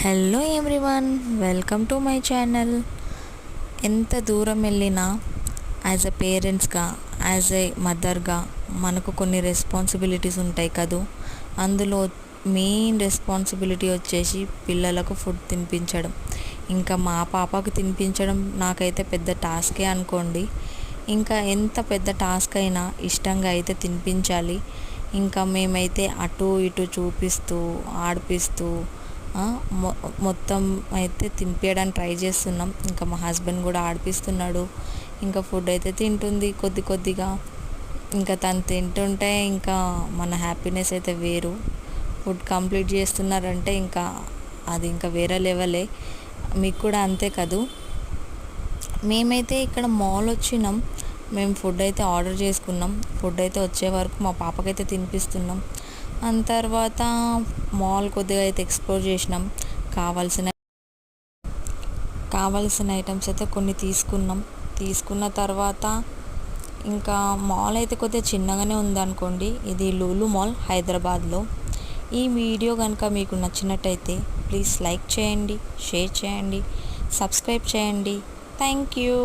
Hello everyone, welcome to my channel. ఎంత దూరం వెళ్ళినా యాజ్ ఎ పేరెంట్స్గా, యాజ్ ఎ మదర్గా మనకు కొన్ని రెస్పాన్సిబిలిటీస్ ఉంటాయి కదూ. అందులో మెయిన్ రెస్పాన్సిబిలిటీ వచ్చేసి పిల్లలకు ఫుడ్ తినిపించడం. ఇంకా మా పాపకు తినిపించడం నాకైతే పెద్ద టాస్కే అనుకోండి. ఇంకా ఎంత పెద్ద టాస్క్ అయినా ఇష్టంగా అయితే తినిపించాలి. ఇంకా మేమైతే అటు ఇటు చూపిస్తూ ఆడిపిస్తూ మొత్తం అయితే తినిపించడానికి ట్రై చేస్తున్నాం. ఇంకా మా హస్బెండ్ కూడా ఆడిపిస్తున్నాడు. ఇంకా ఫుడ్ అయితే తింటుంది కొద్ది కొద్దిగా. ఇంకా తను తింటుంటే ఇంకా మన హ్యాపీనెస్ అయితే వేరు. ఫుడ్ కంప్లీట్ చేస్తున్నారంటే ఇంకా అది ఇంకా వేరే లెవెలే. మీకు కూడా అంతే కదూ. మేమైతే ఇక్కడ మాల్ వచ్చినాం. మేము ఫుడ్ అయితే ఆర్డర్ చేసుకున్నాం. ఫుడ్ అయితే వచ్చే వరకు మా పాపకైతే తినిపిస్తున్నాం. అంత తర్వాత మాల్ కొద్దిగా అయితే ఎక్స్ప్లోర్ చేసినాం. కావాల్సిన ఐటమ్స్ అయితే కొన్ని తీసుకున్న తర్వాత ఇంకా మాల్ అయితే కొద్దిగా చిన్నగానే ఉందనుకోండి. ఇది లూలు మాల్ హైదరాబాద్లో. ఈ వీడియో కనుక మీకు నచ్చినట్టయితే ప్లీజ్ లైక్ చేయండి, షేర్ చేయండి, సబ్స్క్రైబ్ చేయండి. Thank you.